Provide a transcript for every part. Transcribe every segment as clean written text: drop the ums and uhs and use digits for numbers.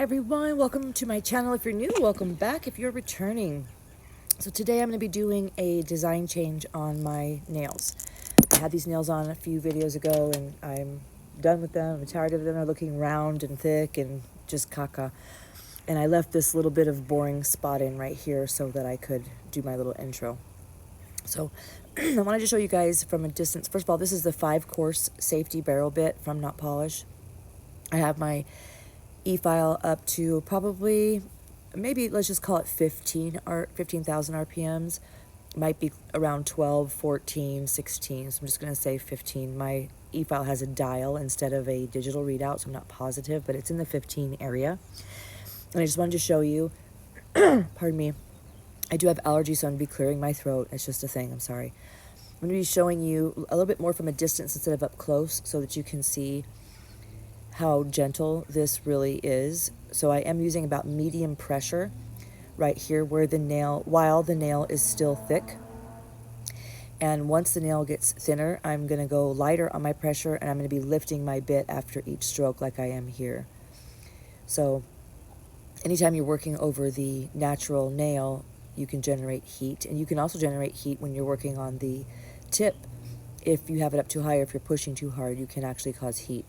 everyone, welcome to my channel. If you're new, welcome back if you're returning. So today I'm going to be doing a design change on my nails. I had these nails on a few videos ago and I'm done with them. I'm tired of them. They're looking round and thick and just caca. And I left this little bit of boring spot in right here so that I could do my little intro. So I wanted to show you guys from a distance. First of all, this is the 5-course safety barrel bit from Not Polish. I have my e-file up to probably, maybe let's just call it 15,000 RPMs. Might be around 12, 14, 16. So I'm just going to say 15. My e-file has a dial instead of a digital readout, so I'm not positive, but it's in the 15 area. And I just wanted to show you, pardon me, I do have allergies, so I'm going to be clearing my throat. It's just a thing. I'm sorry. I'm going to be showing you a little bit more from a distance instead of up close so that you can see how gentle this really is. So I am using about medium pressure right here where the nail, while the nail is still thick. And once the nail gets thinner, I'm going to go lighter on my pressure and I'm going to be lifting my bit after each stroke like I am here. So anytime you're working over the natural nail, you can generate heat, and you can also generate heat when you're working on the tip. If you have it up too high or if you're pushing too hard, you can actually cause heat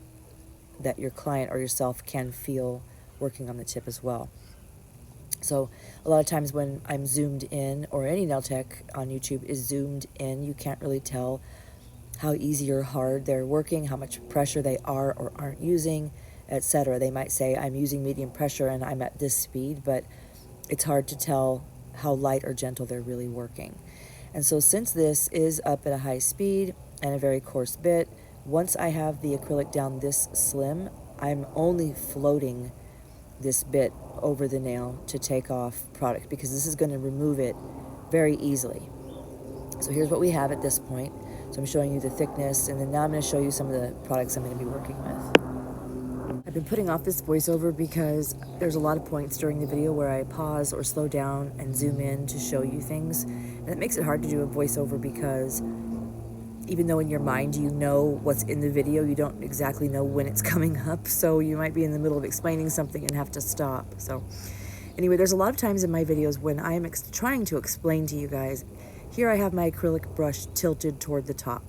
that your client or yourself can feel working on the tip as well. So a lot of times when I'm zoomed in, or any nail tech on YouTube is zoomed in, you can't really tell how easy or hard they're working, how much pressure they are or aren't using, etc. They might say, I'm using medium pressure and I'm at this speed, but it's hard to tell how light or gentle they're really working. And so since this is up at a high speed and a very coarse bit, once I have the acrylic down this slim, I'm only floating this bit over the nail to take off product, because this is going to remove it very easily. So here's what we have at this point. So I'm showing you the thickness, and then now I'm going to show you some of the products I'm going to be working with. I've been putting off this voiceover because there's a lot of points during the video where I pause or slow down and zoom in to show you things. And it makes it hard to do a voiceover because even though in your mind you know what's in the video, you don't exactly know when it's coming up. So you might be in the middle of explaining something and have to stop. So anyway, there's a lot of times in my videos when I'm trying to explain to you guys. Here I have my acrylic brush tilted toward the top.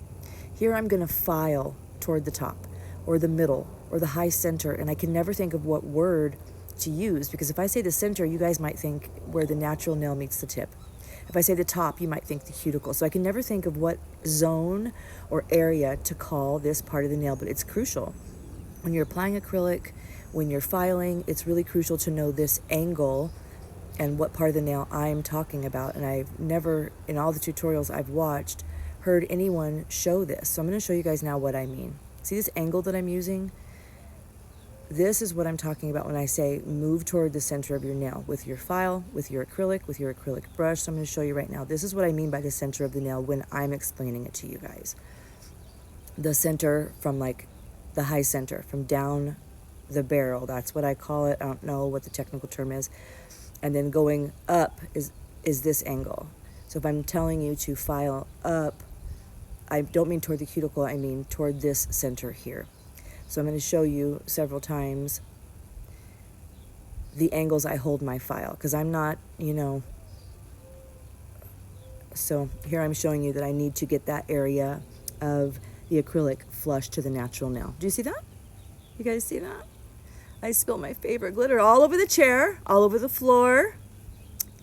Here I'm going to file toward the top or the middle or the high center, and I can never think of what word to use, because if I say the center, you guys might think where the natural nail meets the tip. If I say the top, you might think the cuticle. So I can never think of what zone or area to call this part of the nail, but it's crucial. When you're applying acrylic, when you're filing, it's really crucial to know this angle and what part of the nail I'm talking about. And I've never, in all the tutorials I've watched, heard anyone show this. So I'm going to show you guys now what I mean. See this angle that I'm using? This is what I'm talking about when I say move toward the center of your nail with your file, with your acrylic brush. So I'm going to show you right now. This is what I mean by the center of the nail when I'm explaining it to you guys. The center from like the high center, from down the barrel. That's what I call it. I don't know what the technical term is. And then going up is this angle. So if I'm telling you to file up, I don't mean toward the cuticle, I mean toward this center here. So I'm going to show you several times the angles I hold my file, because I'm not, so here I'm showing you that I need to get that area of the acrylic flush to the natural nail. Do you see that? You guys see that? I spilled my favorite glitter all over the chair, all over the floor.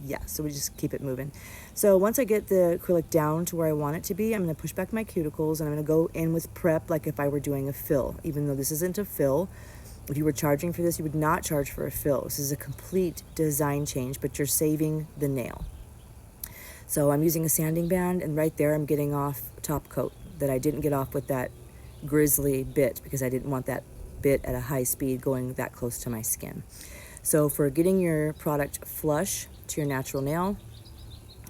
Yeah, so we just keep it moving. So once I get the acrylic down to where I want it to be, I'm going to push back my cuticles and I'm going to go in with prep like if I were doing a fill. Even though this isn't a fill, if you were charging for this, you would not charge for a fill. This is a complete design change, but you're saving the nail. So I'm using a sanding band, and right there I'm getting off top coat that I didn't get off with that grizzly bit because I didn't want that bit at a high speed going that close to my skin. So for getting your product flush to your natural nail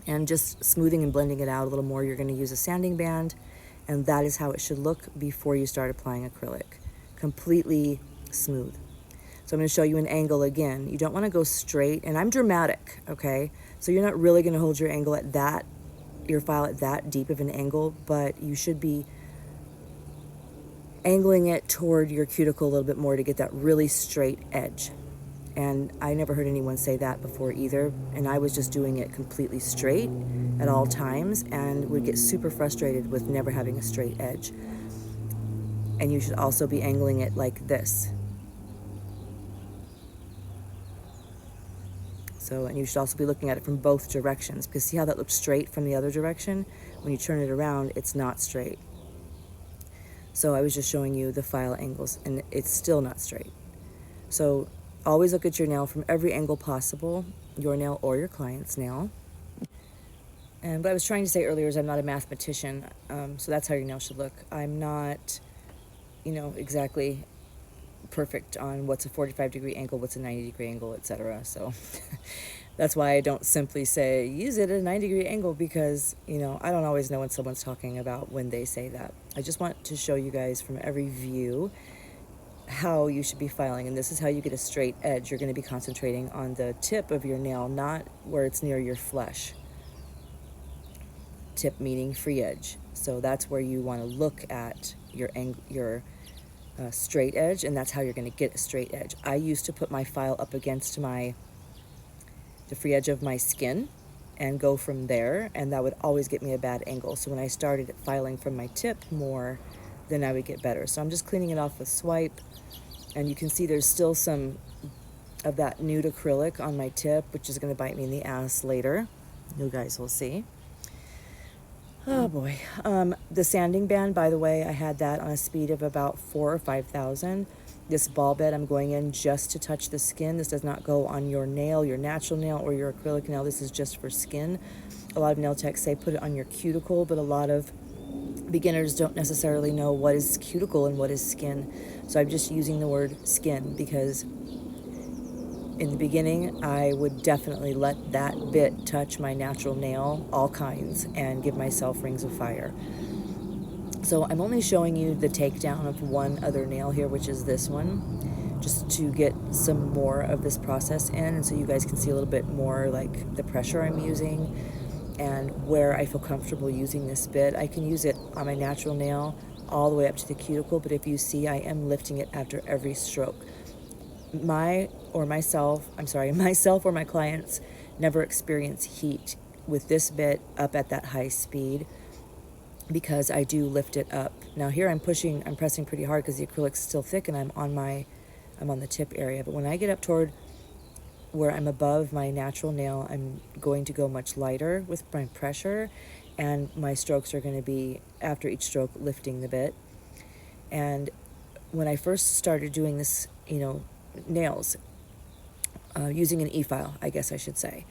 and just smoothing and blending it out a little more, you're going to use a sanding band, and that is how it should look before you start applying acrylic. Completely smooth. So I'm going to show you an angle again. You don't want to go straight, and I'm dramatic, okay? So you're not really going to hold your angle at that, your file at that deep of an angle, but you should be angling it toward your cuticle a little bit more to get that really straight edge. And I never heard anyone say that before either. And I was just doing it completely straight at all times and would get super frustrated with never having a straight edge. And you should also be angling it like this. So, and you should also be looking at it from both directions, because see how that looks straight from the other direction? When you turn it around, it's not straight. So I was just showing you the file angles, and it's still not straight. So always look at your nail from every angle possible, your nail or your client's nail. And what I was trying to say earlier is I'm not a mathematician, so that's how your nail should look. I'm not, exactly perfect on what's a 45-degree angle, what's a 90-degree angle, etc. So that's why I don't simply say use it at a 90-degree angle, because I don't always know what someone's talking about when they say that. I just want to show you guys from every view how you should be filing, and this is how you get a straight edge. You're going to be concentrating on the tip of your nail, not where it's near your flesh. Tip meaning free edge. So that's where you want to look at your straight edge, and that's how you're going to get a straight edge. I used to put my file up against the free edge of my skin and go from there, and that would always get me a bad angle. So when I started filing from my tip more, then I would get better. So I'm just cleaning it off with swipe, and you can see there's still some of that nude acrylic on my tip, which is going to bite me in the ass later. You guys will see. Oh boy. The sanding band, by the way, I had that on a speed of about 4,000 or 5,000. This ball bed, I'm going in just to touch the skin. This does not go on your nail, your natural nail, or your acrylic nail. This is just for skin. A lot of nail techs say put it on your cuticle, but a lot of beginners don't necessarily know what is cuticle and what is skin. So I'm just using the word skin because in the beginning, I would definitely let that bit touch my natural nail, all kinds, and give myself rings of fire. So I'm only showing you the takedown of one other nail here, which is this one, just to get some more of this process in, and so you guys can see a little bit more like the pressure I'm using and where I feel comfortable using this bit. I can use it on my natural nail all the way up to the cuticle, but if you see, I am lifting it after every stroke. Myself or my clients never experience heat with this bit up at that high speed because I do lift it up. Now here I'm pressing pretty hard because the acrylic's still thick and I'm on the tip area. But when I get up toward where I'm above my natural nail, I'm going to go much lighter with my pressure, and my strokes are going to be, after each stroke, lifting the bit. And when I first started doing this, nails, using an e-file, I guess I should say,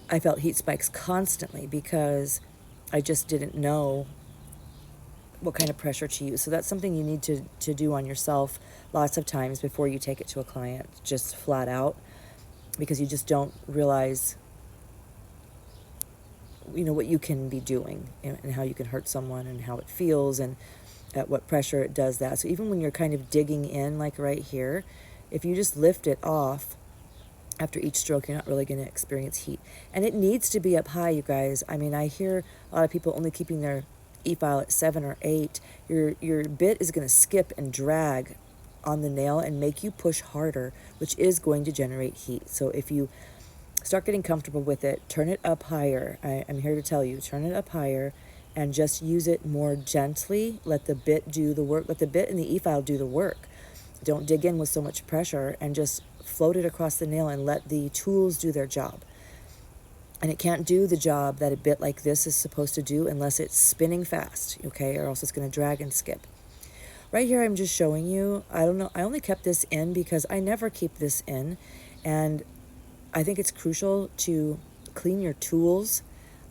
I felt heat spikes constantly because I just didn't know what kind of pressure to use. So that's something you need to do on yourself lots of times before you take it to a client, just flat out, because you just don't realize what you can be doing and how you can hurt someone and how it feels and at what pressure it does that. So even when you're kind of digging in, like right here, if you just lift it off after each stroke, you're not really going to experience heat. And it needs to be up high, you guys. I mean, I hear a lot of people only keeping their e-file at 7 or 8. Your bit is going to skip and drag on the nail and make you push harder, which is going to generate heat. So if you start getting comfortable with it, turn it up higher. I'm here to tell you, turn it up higher and just use it more gently. Let the bit do the work. Let the bit and the e-file do the work. Don't dig in with so much pressure, and just float it across the nail and let the tools do their job. And it can't do the job that a bit like this is supposed to do unless it's spinning fast, okay? Or else it's going to drag and skip. Right here, I'm just showing you, I don't know, I only kept this in because I never keep this in. And I think it's crucial to clean your tools.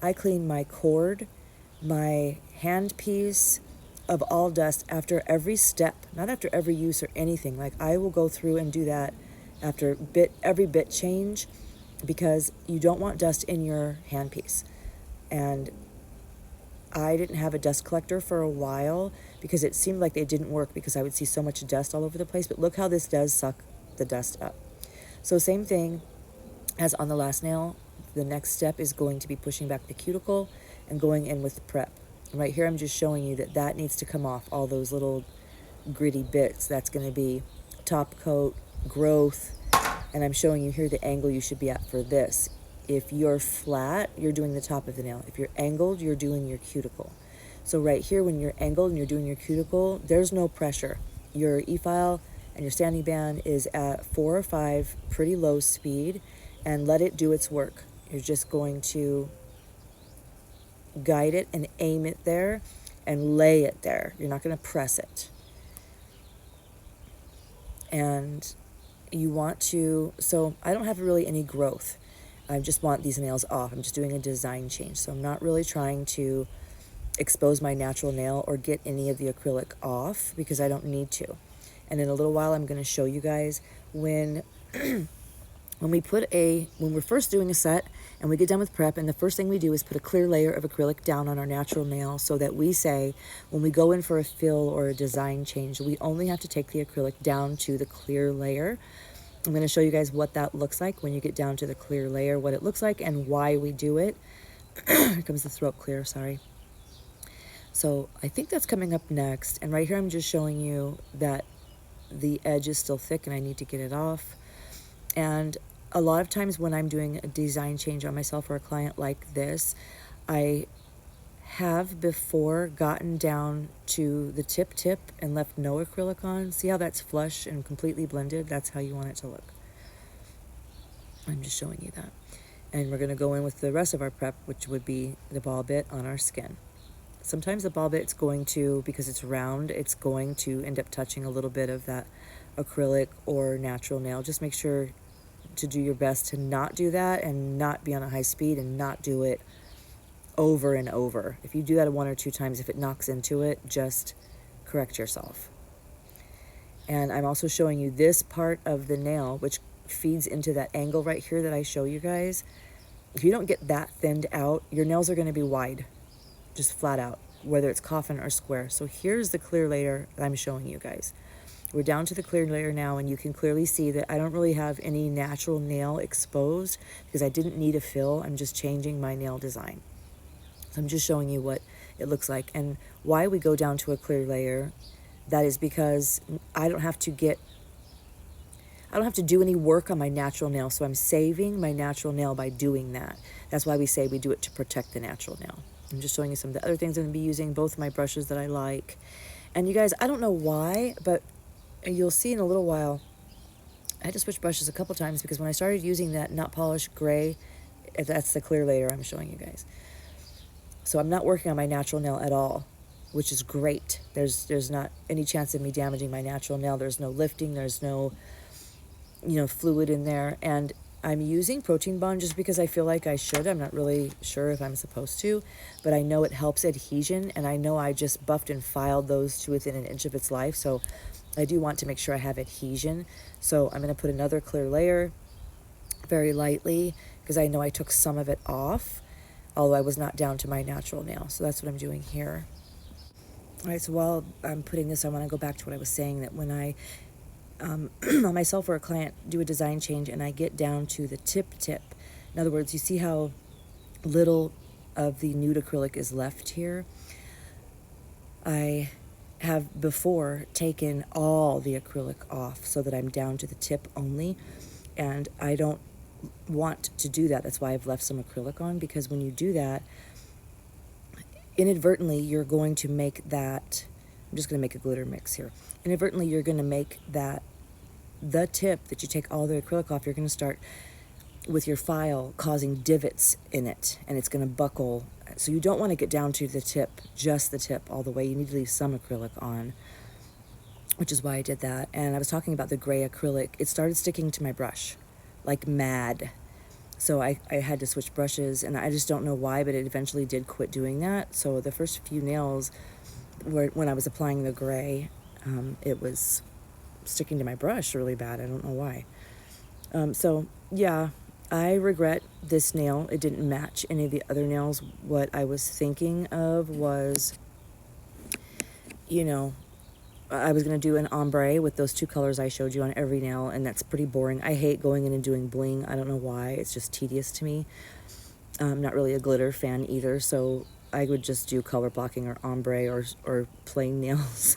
I clean my cord, my handpiece of all dust after every step, not after every use or anything. Like, I will go through and do that after every bit change, because you don't want dust in your handpiece. And I didn't have a dust collector for a while because it seemed like they didn't work because I would see so much dust all over the place. But look how this does suck the dust up. So same thing as on the last nail. The next step is going to be pushing back the cuticle and going in with the prep. And right here I'm just showing you that needs to come off, all those little gritty bits. That's going to be top coat, growth, And I'm showing you here the angle you should be at for this. If you're flat, you're doing the top of the nail. If you're angled, you're doing your cuticle. So right here, when you're angled and you're doing your cuticle, there's no pressure. Your e-file and your standing band is at 4 or 5, pretty low speed, and let it do its work. You're just going to guide it and aim it there and lay it there. You're not going to press it. And you want to, so I don't have really any growth. I just want these nails off. I'm just doing a design change. So I'm not really trying to expose my natural nail or get any of the acrylic off because I don't need to. And in a little while, I'm going to show you guys when when we're first doing a set and we get done with prep, and the first thing we do is put a clear layer of acrylic down on our natural nail, so that we say when we go in for a fill or a design change, we only have to take the acrylic down to the clear layer. I'm going to show you guys what that looks like when you get down to the clear layer, what it looks like and why we do it. Here comes the throat clear, sorry. So I think that's coming up next. And right here I'm just showing you that the edge is still thick and I need to get it off. And a lot of times when I'm doing a design change on myself or a client like this, I have before gotten down to the tip and left no acrylic on. See how that's flush and completely blended? That's how you want it to look. I'm just showing you that. And we're going to go in with the rest of our prep, which would be the ball bit on our skin. Sometimes the ball bit's going to, because it's round, it's going to end up touching a little bit of that acrylic or natural nail. Just make sure to do your best to not do that and not be on a high speed and not do it over and over. If you do that 1 or 2 times, if it knocks into it, just correct yourself. And I'm also showing you this part of the nail, which feeds into that angle right here that I show you guys. If you don't get that thinned out, your nails are going to be wide, just flat out, whether it's coffin or square. So here's the clear layer that I'm showing you guys. We're down to the clear layer now, and you can clearly see that I don't really have any natural nail exposed because I didn't need a fill. I'm just changing my nail design. So I'm just showing you what it looks like. And why we go down to a clear layer, that is because I don't have to do any work on my natural nail. So I'm saving my natural nail by doing that. That's why we say we do it to protect the natural nail. I'm just showing you some of the other things I'm going to be using, both my brushes that I like. And you guys, I don't know why, but you'll see in a little while, I had to switch brushes a couple times because when I started using that not polished gray, that's the clear layer I'm showing you guys. So I'm not working on my natural nail at all, which is great. There's not any chance of me damaging my natural nail. There's no lifting. There's no, fluid in there. And I'm using protein bond just because I feel like I should. I'm not really sure if I'm supposed to, but I know it helps adhesion, and I know I just buffed and filed those to within an inch of its life. So I do want to make sure I have adhesion. So I'm going to put another clear layer very lightly because I know I took some of it off, although I was not down to my natural nail. So that's what I'm doing here. All right, so while I'm putting this, I want to go back to what I was saying, that when I, on myself or a client, do a design change and I get down to the tip, in other words, you see how little of the nude acrylic is left here? I have before taken all the acrylic off so that I'm down to the tip only, and I don't want to do that. That's why I've left some acrylic on, because when you do that, inadvertently you're going to make that, I'm just going to make a glitter mix here. Inadvertently you're going to make that, the tip that you take all the acrylic off, you're going to start with your file causing divots in it, and it's going to buckle. So you don't want to get down to the tip, just the tip all the way. You need to leave some acrylic on, which is why I did that. And I was talking about the gray acrylic. It started sticking to my brush like mad. So I had to switch brushes, and I just don't know why, but it eventually did quit doing that. So the first few nails, when I was applying the gray, it was sticking to my brush really bad. I don't know why. So yeah, I regret this nail. It didn't match any of the other nails. What I was thinking of was, I was going to do an ombre with those 2 colors I showed you on every nail, and that's pretty boring. I hate going in and doing bling. I don't know why. It's just tedious to me. I'm not really a glitter fan either, so I would just do color blocking or ombre or plain nails.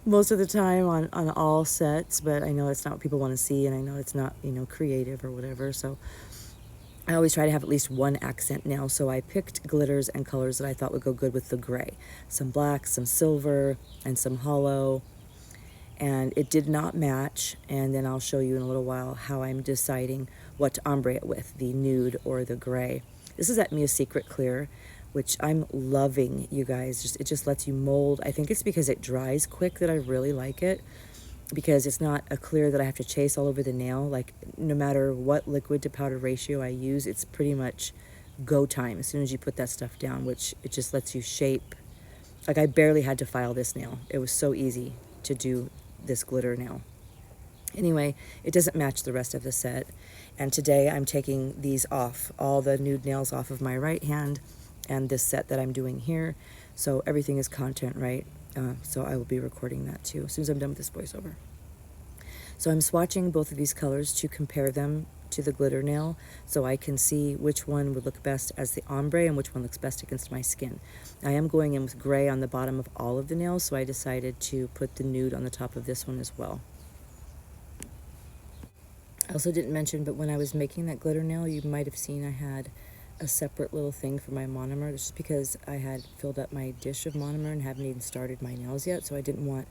most of the time on all sets, but I know it's not what people want to see, and I know it's not, you know, creative or whatever. So I always try to have at least one accent nail. So I picked glitters and colors that I thought would go good with the gray. Some black, some silver, and some hollow. And it did not match. And then I'll show you in a little while how I'm deciding what to ombre it with, the nude or the gray. This is at Mia Secret Clear, which I'm loving, you guys. It just lets you mold. I think it's because it dries quick that I really like it, because it's not a clear that I have to chase all over the nail. Like, no matter what liquid to powder ratio I use, it's pretty much go time as soon as you put that stuff down, which it just lets you shape. Like, I barely had to file this nail. It was so easy to do this glitter nail. Anyway, it doesn't match the rest of the set. And today I'm taking these off, all the nude nails off of my right hand and this set that I'm doing here. So everything is content right. So I will be recording that too as soon as I'm done with this voiceover. So I'm swatching both of these colors to compare them to the glitter nail so I can see which one would look best as the ombre and which one looks best against my skin. I am going in with gray on the bottom of all of the nails, so I decided to put the nude on the top of this one as well. I also didn't mention, but when I was making that glitter nail, you might have seen I had a separate little thing for my monomer. This is because I had filled up my dish of monomer and haven't even started my nails yet, so I didn't want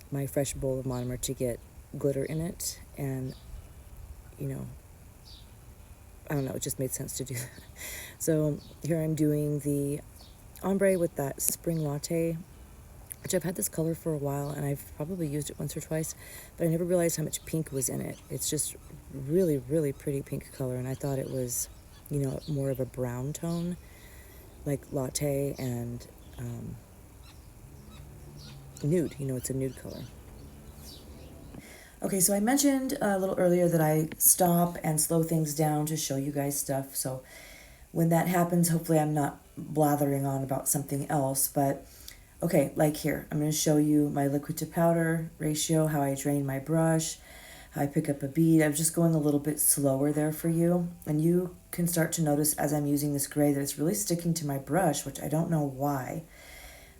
my fresh bowl of monomer to get glitter in it. And, you know, I don't know, it just made sense to do that. So here I'm doing the ombre with that spring latte, which I've had this color for a while, and I've probably used it once or twice, but I never realized how much pink was in it. It's just really, really pretty pink color, and I thought it was, you know, more of a brown tone, like latte and nude. You know, it's a nude color. Okay, so I mentioned a little earlier that I stop and slow things down to show you guys stuff. So when that happens, hopefully I'm not blathering on about something else, but okay, like here, I'm going to show you my liquid to powder ratio, how I drain my brush, how I pick up a bead. I'm just going a little bit slower there for you. And you can start to notice as I'm using this gray that it's really sticking to my brush, which I don't know why.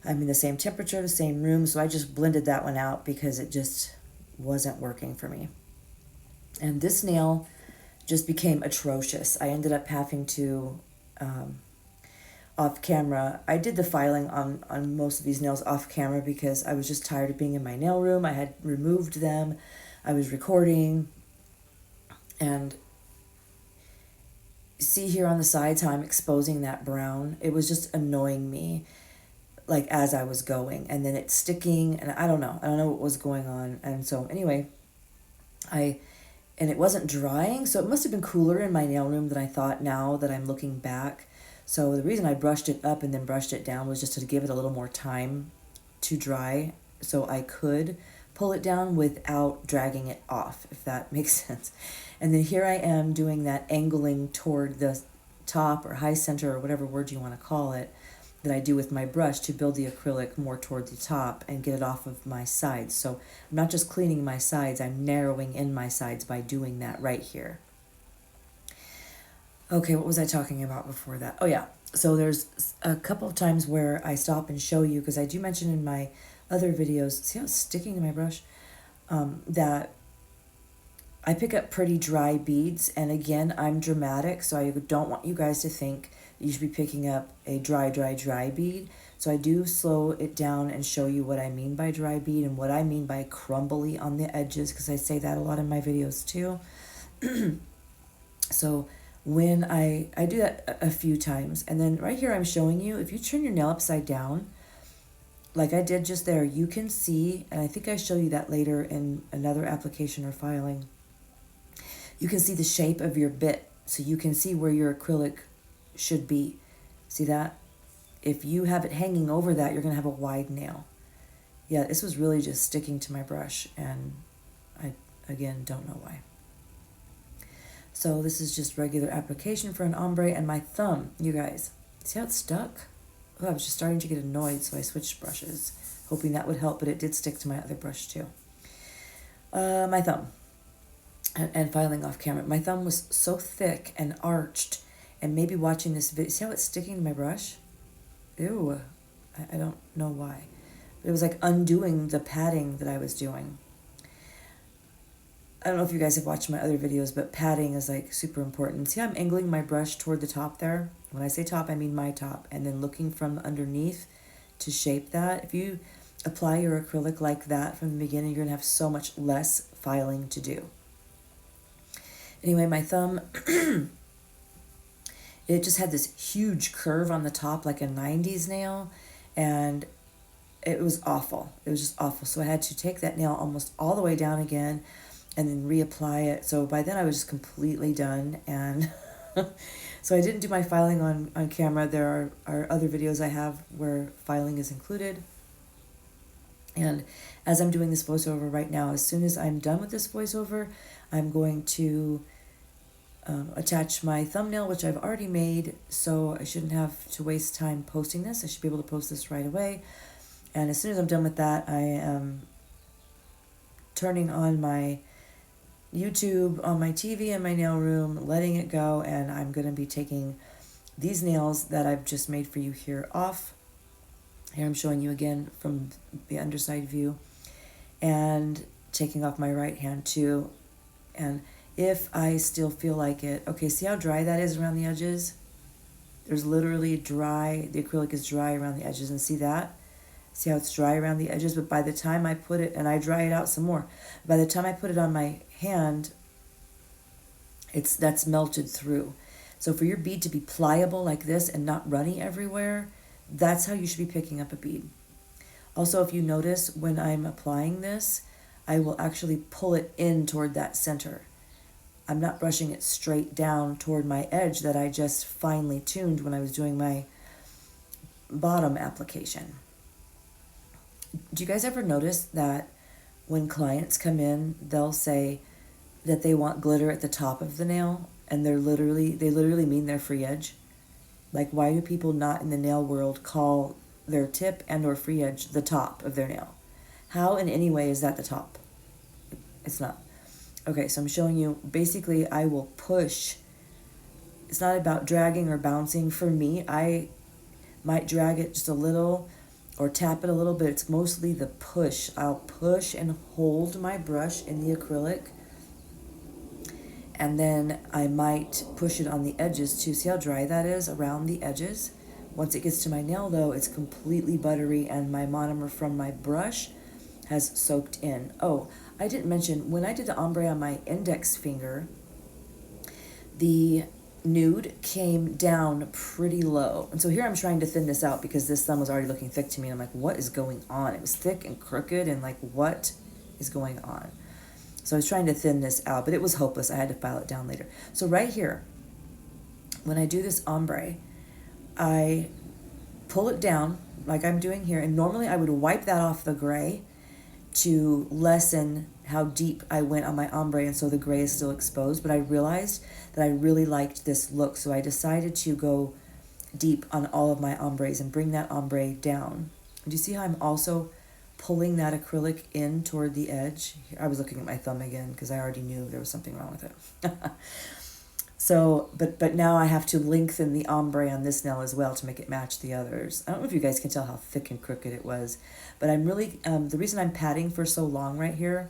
I'm in the same temperature, the same room, so I just blended that one out because it just wasn't working for me. And this nail just became atrocious. I ended up having to... off camera. I did the filing on most of these nails off camera because I was just tired of being in my nail room. I had removed them. I was recording. And see here on the sides how I'm exposing that brown? It was just annoying me, like as I was going. And then it's sticking, and I don't know. I don't know what was going on. And so anyway, and it wasn't drying, so it must have been cooler in my nail room than I thought now that I'm looking back. So the reason I brushed it up and then brushed it down was just to give it a little more time to dry so I could pull it down without dragging it off, if that makes sense. And then here I am doing that angling toward the top or high center or whatever word you want to call it that I do with my brush to build the acrylic more toward the top and get it off of my sides. So I'm not just cleaning my sides, I'm narrowing in my sides by doing that right here. Okay, what was I talking about before that? Oh yeah, so there's a couple of times where I stop and show you, because I do mention in my other videos, see how it's sticking to my brush? That I pick up pretty dry beads, and again, I'm dramatic, so I don't want you guys to think you should be picking up a dry bead. So I do slow it down and show you what I mean by dry bead and what I mean by crumbly on the edges, because I say that a lot in my videos too. So when I do that a few times, and then right here I'm showing you, if you turn your nail upside down, like I did just there, you can see, and I think I show you that later in another application or filing, you can see the shape of your bit, so you can see where your acrylic should be. See that? If you have it hanging over that, you're going to have a wide nail. Yeah, this was really just sticking to my brush, and I, again, don't know why. So this is just regular application for an ombre, and my thumb, you guys, see how it's stuck? Oh, I was just starting to get annoyed, so I switched brushes, hoping that would help, but it did stick to my other brush too. My thumb, and filing off camera. My thumb was so thick and arched, and maybe watching this video, see how it's sticking to my brush? Ew, I don't know why. It was like undoing the padding that I was doing. I don't know if you guys have watched my other videos, but padding is like super important. See how I'm angling my brush toward the top there? When I say top, I mean my top. And then looking from underneath to shape that. If you apply your acrylic like that from the beginning, you're going to have so much less filing to do. Anyway, my thumb, it just had this huge curve on the top like a 90s nail, and it was awful. It was just awful. So I had to take that nail almost all the way down again and then reapply it. So by then I was just completely done. And so I didn't do my filing on camera. There are other videos I have where filing is included. And as I'm doing this voiceover right now, as soon as I'm done with this voiceover, I'm going to attach my thumbnail, which I've already made, so I shouldn't have to waste time posting this. I should be able to post this right away. And as soon as I'm done with that, I am turning on my YouTube on my TV in my nail room, letting it go, and I'm going to be taking these nails that I've just made for you here off. Here I'm showing you again from the underside view, and taking off my right hand too. And if I still feel like it, okay, see how dry that is around the edges? There's literally dry, the acrylic is dry around the edges, and see that? See how it's dry around the edges? But by the time I put it, and I dry it out some more, by the time I put it on my hand, that's melted through. So for your bead to be pliable like this and not runny everywhere, that's how you should be picking up a bead. Also, if you notice, when I'm applying this, I will actually pull it in toward that center. I'm not brushing it straight down toward my edge that I just finely tuned when I was doing my bottom application. Do you guys ever notice that when clients come in, they'll say that they want glitter at the top of the nail, and they literally mean their free edge? Like, why do people not in the nail world call their tip and or free edge the top of their nail? How in any way is that the top? It's not. Okay, so I'm showing you, basically I will push. It's not about dragging or bouncing. For me, I might drag it just a little or tap it a little bit. It's mostly the push. I'll push and hold my brush in the acrylic, and then I might push it on the edges too. See how dry that is around the edges? Once it gets to my nail though, it's completely buttery, and my monomer from my brush has soaked in. Oh, I didn't mention, when I did the ombre on my index finger, the nude came down pretty low. And so here I'm trying to thin this out because this thumb was already looking thick to me. And I'm like, what is going on? It was thick and crooked, and like, what is going on? So I was trying to thin this out, but it was hopeless. I had to file it down later. So right here, when I do this ombre, I pull it down like I'm doing here. And normally I would wipe that off the gray to lessen how deep I went on my ombre, and so the gray is still exposed. But I realized that I really liked this look, so I decided to go deep on all of my ombres and bring that ombre down. Do you see how I'm also pulling that acrylic in toward the edge? I was looking at my thumb again because I already knew there was something wrong with it. So, but now I have to lengthen the ombre on this nail as well to make it match the others. I don't know if you guys can tell how thick and crooked it was, but I'm really, the reason I'm patting for so long right here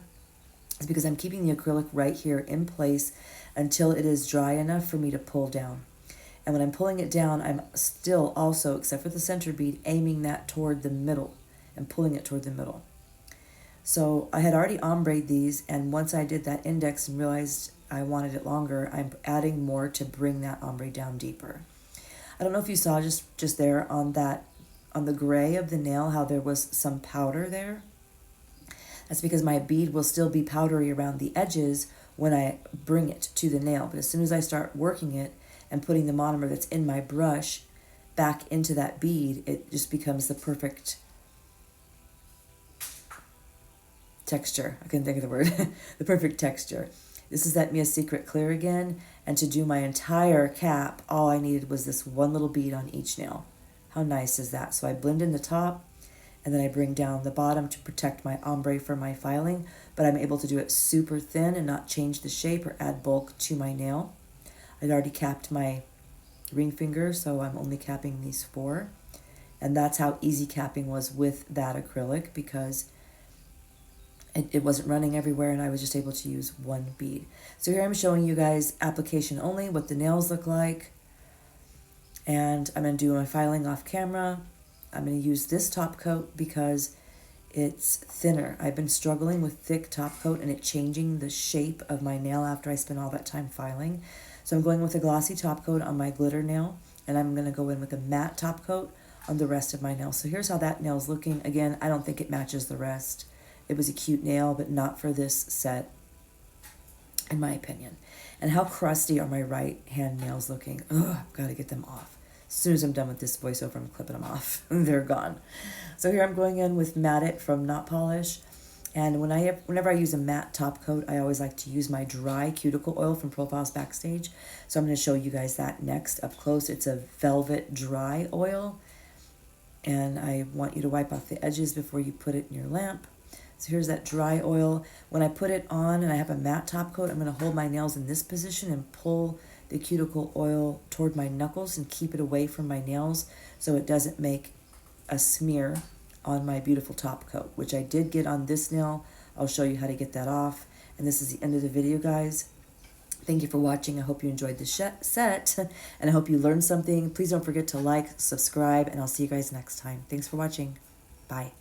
is because I'm keeping the acrylic right here in place until it is dry enough for me to pull down. And when I'm pulling it down, I'm still also, except for the center bead, aiming that toward the middle and pulling it toward the middle. So I had already ombre'd these, and once I did that index and realized I wanted it longer, I'm adding more to bring that ombre down deeper. I don't know if you saw just there on the gray of the nail how there was some powder there. That's because my bead will still be powdery around the edges when I bring it to the nail. But as soon as I start working it and putting the monomer that's in my brush back into that bead, it just becomes the perfect texture. I couldn't think of the word. The perfect texture. This is that Mia Secret Clear again. And to do my entire cap, all I needed was this one little bead on each nail. How nice is that? So I blend in the top, and then I bring down the bottom to protect my ombre for my filing, but I'm able to do it super thin and not change the shape or add bulk to my nail. I'd already capped my ring finger, so I'm only capping these 4. And that's how easy capping was with that acrylic, because it wasn't running everywhere and I was just able to use one bead. So here I'm showing you guys application only, what the nails look like. And I'm going to do my filing off camera. I'm going to use this top coat because it's thinner. I've been struggling with thick top coat and it changing the shape of my nail after I spend all that time filing. So I'm going with a glossy top coat on my glitter nail, and I'm going to go in with a matte top coat on the rest of my nail. So here's how that nail's looking. Again, I don't think it matches the rest. It was a cute nail, but not for this set, in my opinion. And how crusty are my right hand nails looking? Ugh, I've got to get them off. As soon as I'm done with this voiceover, I'm clipping them off. They're gone. So here I'm going in with Matte It from Not Polish. And whenever I use a matte top coat, I always like to use my dry cuticle oil from Profiles Backstage. So I'm going to show you guys that next up close. It's a velvet dry oil. And I want you to wipe off the edges before you put it in your lamp. So here's that dry oil. When I put it on and I have a matte top coat, I'm going to hold my nails in this position and pull the cuticle oil toward my knuckles and keep it away from my nails so it doesn't make a smear on my beautiful top coat, which I did get on this nail. I'll show you how to get that off. And this is the end of the video, guys. Thank you for watching. I hope you enjoyed the set, and I hope you learned something. Please don't forget to like, subscribe, and I'll see you guys next time. Thanks for watching. Bye.